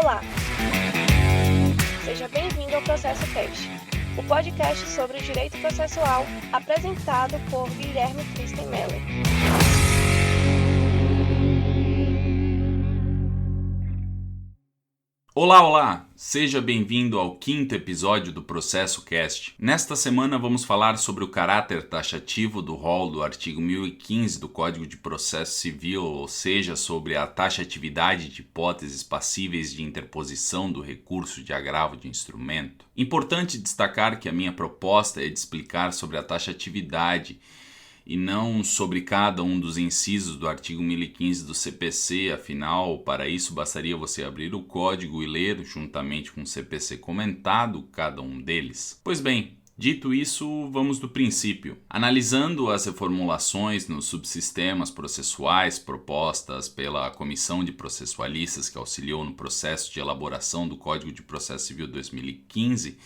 Olá! Seja bem-vindo ao Processo Cast, o podcast sobre direito processual apresentado por Guilherme Kristen Meller. Olá! Seja bem-vindo ao 5º episódio do Processo Cast. Nesta semana vamos falar sobre o caráter taxativo do rol do artigo 1015 do Código de Processo Civil, ou seja, sobre a taxatividade de hipóteses passíveis de interposição do recurso de agravo de instrumento. Importante destacar que a minha proposta é de explicar sobre a taxatividade e não sobre cada um dos incisos do artigo 1015 do CPC, afinal, para isso bastaria você abrir o código e ler, juntamente com o CPC comentado, cada um deles. Pois bem, dito isso, vamos do princípio. Analisando as reformulações nos subsistemas processuais propostas pela Comissão de Processualistas que auxiliou no processo de elaboração do Código de Processo Civil 2015,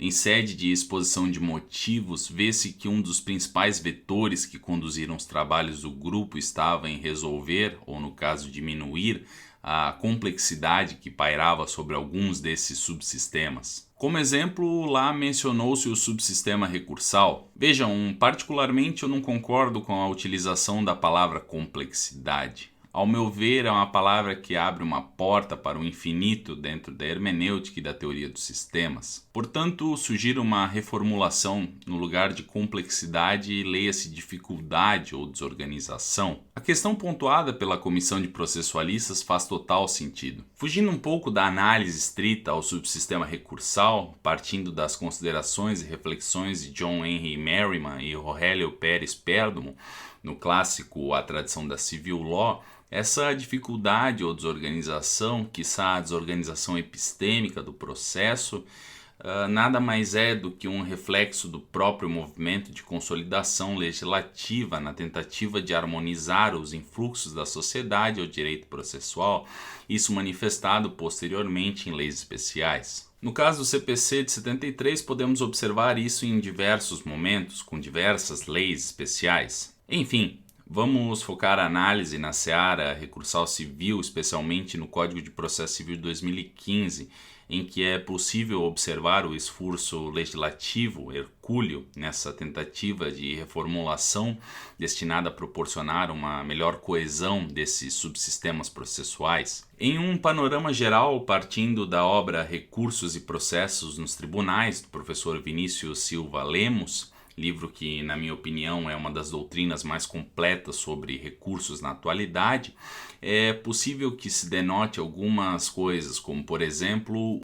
em sede de exposição de motivos, vê-se que um dos principais vetores que conduziram os trabalhos do grupo estava em resolver, ou no caso diminuir, a complexidade que pairava sobre alguns desses subsistemas. Como exemplo, lá mencionou-se o subsistema recursal. Vejam, particularmente eu não concordo com a utilização da palavra complexidade. Ao meu ver, é uma palavra que abre uma porta para o infinito dentro da hermenêutica e da teoria dos sistemas. Portanto, sugiro uma reformulação. No lugar de complexidade, leia-se dificuldade ou desorganização. A questão pontuada pela Comissão de Processualistas faz total sentido. Fugindo um pouco da análise estrita ao subsistema recursal, partindo das considerações e reflexões de John Henry Merriman e Aurélio Pérez Perdomo, no clássico A Tradição da Civil Law, essa dificuldade ou desorganização, quiçá a desorganização epistêmica do processo, nada mais é do que um reflexo do próprio movimento de consolidação legislativa na tentativa de harmonizar os influxos da sociedade ao direito processual, isso manifestado posteriormente em leis especiais. No caso do CPC de 73, podemos observar isso em diversos momentos, com diversas leis especiais. Enfim, vamos focar a análise na seara recursal civil, especialmente no Código de Processo Civil de 2015, em que é possível observar o esforço legislativo hercúleo nessa tentativa de reformulação destinada a proporcionar uma melhor coesão desses subsistemas processuais. Em um panorama geral, partindo da obra Recursos e Processos nos Tribunais, do professor Vinícius Silva Lemos, livro que, na minha opinião, é uma das doutrinas mais completas sobre recursos na atualidade, é possível que se denote algumas coisas, como, por exemplo,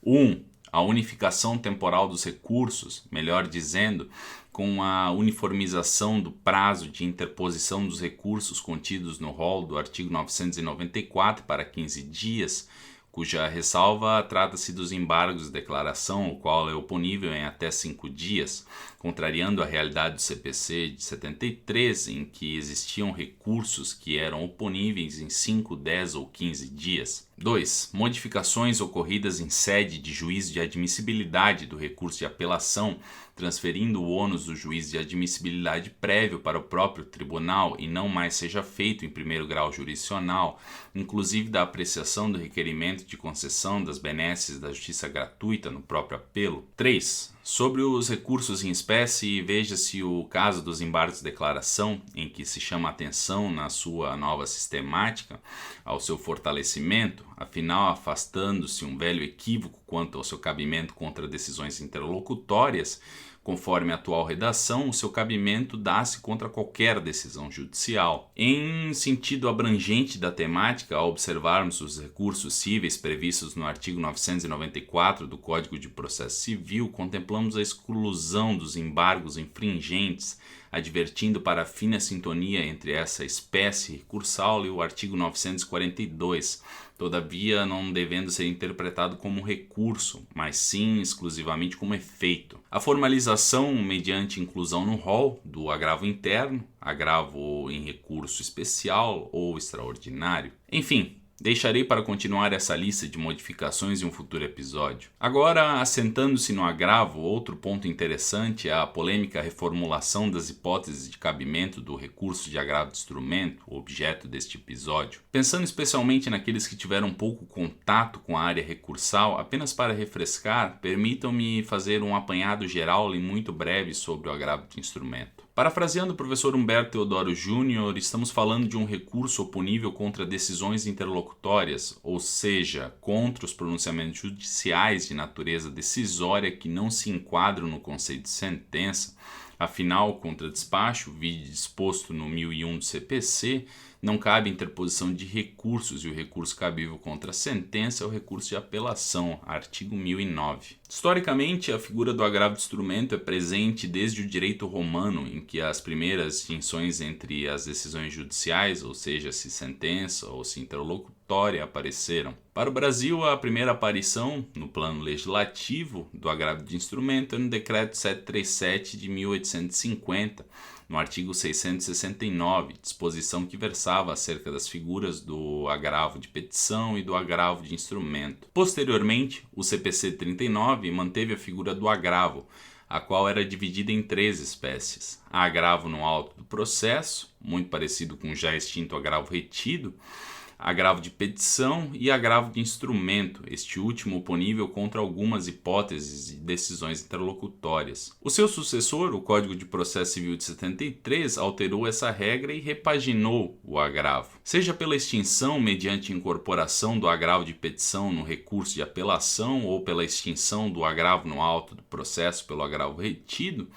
a unificação temporal dos recursos, melhor dizendo, com a uniformização do prazo de interposição dos recursos contidos no rol do artigo 994 para 15 dias, cuja ressalva trata-se dos embargos de declaração, o qual é oponível em até 5 dias, contrariando a realidade do CPC de 73, em que existiam recursos que eram oponíveis em 5, 10 ou 15 dias. 2. Modificações ocorridas em sede de juízo de admissibilidade do recurso de apelação, transferindo o ônus do juízo de admissibilidade prévio para o próprio tribunal e não mais seja feito em primeiro grau jurisdicional, inclusive da apreciação do requerimento de concessão das benesses da justiça gratuita no próprio apelo. 3. Sobre os recursos em espécie, veja-se o caso dos embargos de declaração, em que se chama a atenção na sua nova sistemática ao seu fortalecimento, afinal afastando-se um velho equívoco quanto ao seu cabimento contra decisões interlocutórias. Conforme a atual redação, o seu cabimento dá-se contra qualquer decisão judicial. Em sentido abrangente da temática, ao observarmos os recursos cíveis previstos no artigo 994 do Código de Processo Civil, contemplamos a exclusão dos embargos infringentes, advertindo para a fina sintonia entre essa espécie recursal e o artigo 942, todavia não devendo ser interpretado como recurso, mas sim exclusivamente como efeito. A formalização mediante inclusão no rol do agravo interno, agravo em recurso especial ou extraordinário. Enfim, Deixarei para continuar essa lista de modificações em um futuro episódio. Agora, assentando-se no agravo, outro ponto interessante é a polêmica reformulação das hipóteses de cabimento do recurso de agravo de instrumento, o objeto deste episódio. Pensando especialmente naqueles que tiveram pouco contato com a área recursal, apenas para refrescar, permitam-me fazer um apanhado geral e muito breve sobre o agravo de instrumento. Parafraseando o professor Humberto Teodoro Júnior, estamos falando de um recurso oponível contra decisões interlocutórias, ou seja, contra os pronunciamentos judiciais de natureza decisória que não se enquadram no conceito de sentença. Afinal, contra despacho, vide disposto no 1001 do CPC, não cabe interposição de recursos e o recurso cabível contra a sentença é o recurso de apelação, artigo 1009. Historicamente, a figura do agravo de instrumento é presente desde o direito romano, em que as primeiras distinções entre as decisões judiciais, ou seja, se sentença ou se interlocutória, apareceram. Para o Brasil, a primeira aparição, no plano legislativo, do agravo de instrumento é no Decreto 737 de 1850, no artigo 669, disposição que versava acerca das figuras do agravo de petição e do agravo de instrumento. Posteriormente, o CPC 39 manteve a figura do agravo, a qual era dividida em 3 espécies. Agravo no auto do processo, muito parecido com o já extinto agravo retido, agravo de petição e agravo de instrumento, este último oponível contra algumas hipóteses e decisões interlocutórias. O seu sucessor, o Código de Processo Civil de 73, alterou essa regra e repaginou o agravo. Seja pela extinção mediante incorporação do agravo de petição no recurso de apelação ou pela extinção do agravo no auto do processo pelo agravo retido,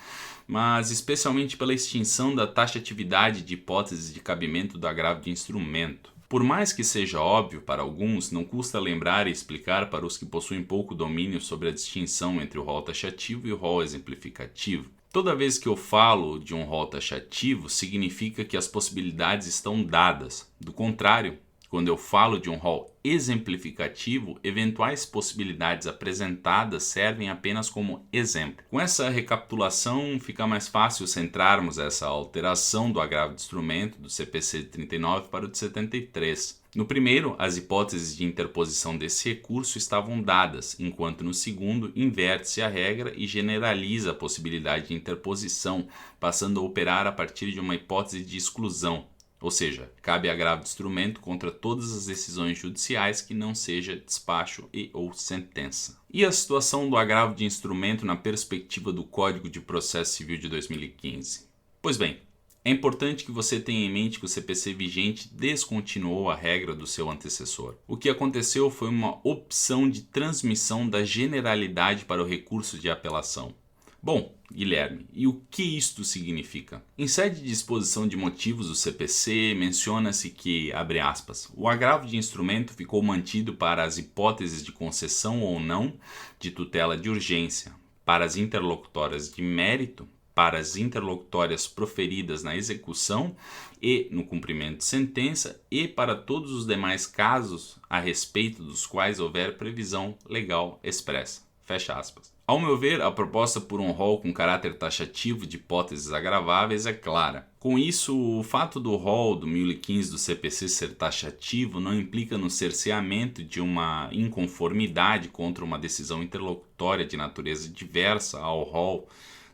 mas especialmente pela extinção da taxatividade de hipóteses de cabimento do agravo de instrumento. Por mais que seja óbvio para alguns, não custa lembrar e explicar para os que possuem pouco domínio sobre a distinção entre o rol taxativo e o rol exemplificativo. Toda vez que eu falo de um rol taxativo, significa que as possibilidades estão dadas. Do contrário, quando eu falo de um rol exemplificativo, eventuais possibilidades apresentadas servem apenas como exemplo. Com essa recapitulação, fica mais fácil centrarmos essa alteração do agravo de instrumento do CPC de 39 para o de 73. No primeiro, as hipóteses de interposição desse recurso estavam dadas, enquanto no segundo, inverte-se a regra e generaliza a possibilidade de interposição, passando a operar a partir de uma hipótese de exclusão. Ou seja, cabe agravo de instrumento contra todas as decisões judiciais que não seja despacho e ou sentença. E a situação do agravo de instrumento na perspectiva do Código de Processo Civil de 2015? Pois bem, é importante que você tenha em mente que o CPC vigente descontinuou a regra do seu antecessor. O que aconteceu foi uma opção de transmissão da generalidade para o recurso de apelação. Bom, Guilherme, e o que isto significa? Em sede de exposição de motivos do CPC, menciona-se que, abre aspas, o agravo de instrumento ficou mantido para as hipóteses de concessão ou não de tutela de urgência, para as interlocutórias de mérito, para as interlocutórias proferidas na execução e no cumprimento de sentença e para todos os demais casos a respeito dos quais houver previsão legal expressa. Fecha aspas. Ao meu ver, a proposta por um rol com caráter taxativo de hipóteses agraváveis é clara. Com isso, o fato do rol do 1015 do CPC ser taxativo não implica no cerceamento de uma inconformidade contra uma decisão interlocutória de natureza diversa ao rol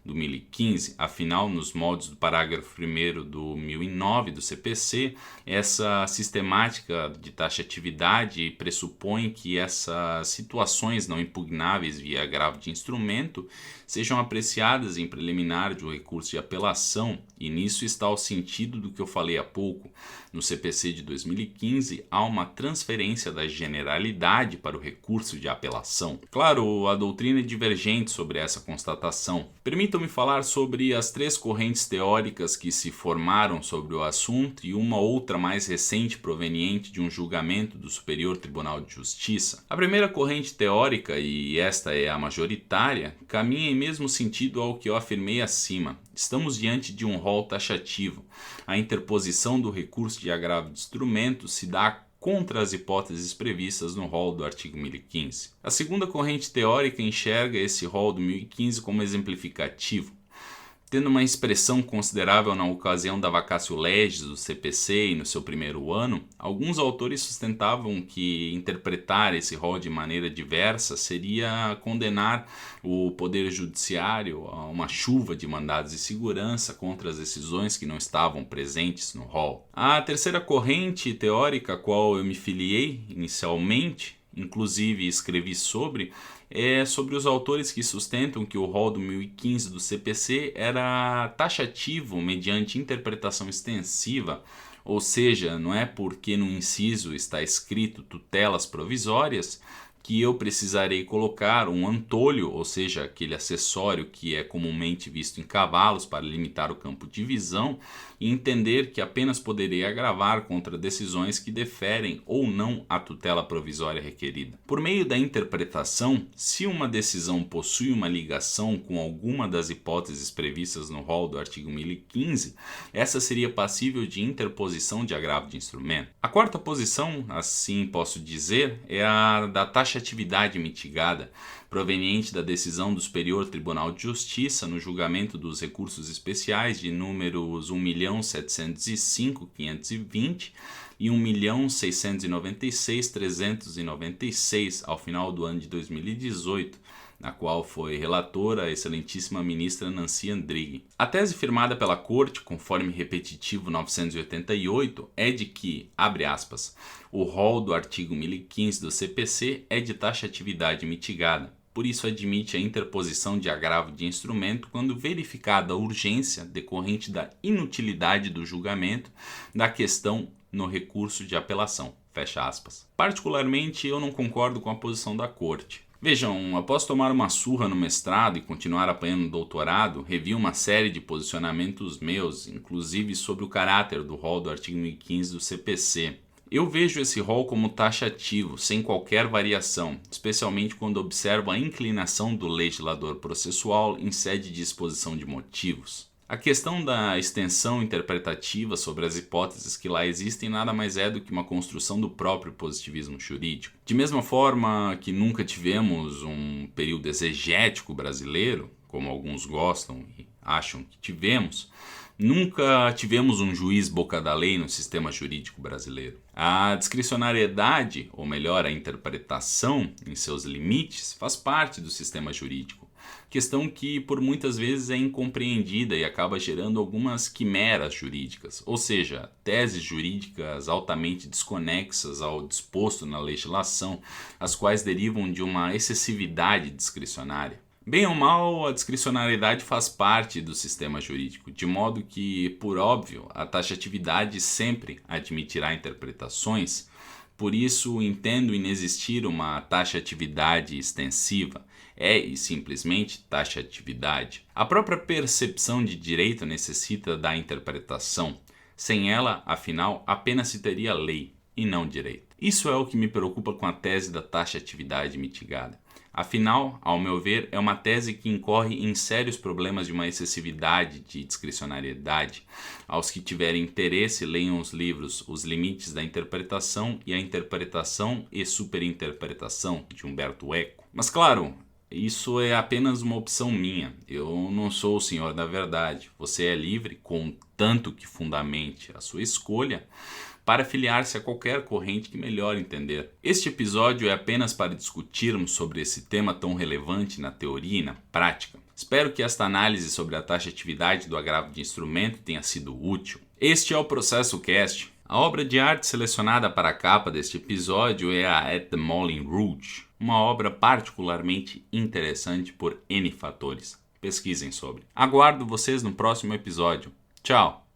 do 1015, afinal, nos moldes do parágrafo 1º do 1009 do CPC, essa sistemática de taxatividade pressupõe que essas situações não impugnáveis via agravo de instrumento sejam apreciadas em preliminar de um recurso de apelação, e nisso está o sentido do que eu falei há pouco. No CPC de 2015, há uma transferência da generalidade para o recurso de apelação. Claro, a doutrina é divergente sobre essa constatação. Permitam-me falar sobre as 3 correntes teóricas que se formaram sobre o assunto e uma outra mais recente proveniente de um julgamento do Superior Tribunal de Justiça. A primeira corrente teórica, e esta é a majoritária, caminha em mesmo sentido ao que eu afirmei acima. Estamos diante de um rol taxativo. A interposição do recurso de agravo de instrumento se dá contra as hipóteses previstas no rol do artigo 1015. A segunda corrente teórica enxerga esse rol do 1015 como exemplificativo. tendo uma expressão considerável na ocasião da vacatio legis do CPC e no seu primeiro ano, alguns autores sustentavam que interpretar esse rol de maneira diversa seria condenar o Poder Judiciário a uma chuva de mandados de segurança contra as decisões que não estavam presentes no rol. A terceira corrente teórica a qual eu me filiei inicialmente, inclusive escrevi sobre os autores que sustentam que o rol do 1015 do CPC era taxativo mediante interpretação extensiva, ou seja, não é porque no inciso está escrito tutelas provisórias que eu precisarei colocar um antolho, ou seja, aquele acessório que é comumente visto em cavalos para limitar o campo de visão, e entender que apenas poderei agravar contra decisões que deferem ou não a tutela provisória requerida. Por meio da interpretação, se uma decisão possui uma ligação com alguma das hipóteses previstas no rol do artigo 1015, essa seria passível de interposição de agravo de instrumento. A quarta posição, assim posso dizer, é a da taxatividade mitigada, proveniente da decisão do Superior Tribunal de Justiça no julgamento dos recursos especiais de números 1.705.520 e 1.696.396 ao final do ano de 2018, na qual foi relatora a excelentíssima ministra Nancy Andrighi. A tese firmada pela Corte, conforme repetitivo 988, é de que, abre aspas, o rol do artigo 1015 do CPC é de taxatividade mitigada. Por isso admite a interposição de agravo de instrumento quando verificada a urgência decorrente da inutilidade do julgamento da questão no recurso de apelação. Fecha aspas. Particularmente, eu não concordo com a posição da Corte. Vejam, após tomar uma surra no mestrado e continuar apanhando no doutorado, revi uma série de posicionamentos meus, inclusive sobre o caráter do rol do artigo 1015 do CPC. Eu vejo esse rol como taxativo, sem qualquer variação, especialmente quando observo a inclinação do legislador processual em sede de exposição de motivos. A questão da extensão interpretativa sobre as hipóteses que lá existem nada mais é do que uma construção do próprio positivismo jurídico. De mesma forma que nunca tivemos um período exegético brasileiro, como alguns gostam e acham que tivemos, nunca tivemos um juiz boca da lei no sistema jurídico brasileiro. A discricionariedade, ou melhor, a interpretação em seus limites, faz parte do sistema jurídico. Questão que por muitas vezes é incompreendida e acaba gerando algumas quimeras jurídicas, ou seja, teses jurídicas altamente desconexas ao disposto na legislação, as quais derivam de uma excessividade discricionária. Bem ou mal, a discricionariedade faz parte do sistema jurídico, de modo que, por óbvio, a taxatividade sempre admitirá interpretações. Por isso, entendo inexistir uma taxatividade extensiva. É e simplesmente taxatividade. A própria percepção de direito necessita da interpretação. Sem ela, afinal, apenas se teria lei e não direito. Isso é o que me preocupa com a tese da taxatividade mitigada. Afinal, ao meu ver, é uma tese que incorre em sérios problemas de uma excessividade de discricionariedade. Aos que tiverem interesse, leiam os livros Os Limites da Interpretação e a Interpretação e Superinterpretação, de Humberto Eco. Mas claro, isso é apenas uma opção minha. Eu não sou o senhor da verdade. Você é livre, contanto que fundamente a sua escolha, para filiar-se a qualquer corrente que melhor entender. Este episódio é apenas para discutirmos sobre esse tema tão relevante na teoria e na prática. Espero que esta análise sobre a taxatividade do agravo de instrumento tenha sido útil. Este é o Processo Cast. A obra de arte selecionada para a capa deste episódio é a At the Moulin Rouge, uma obra particularmente interessante por N fatores. Pesquisem sobre. Aguardo vocês no próximo episódio. Tchau!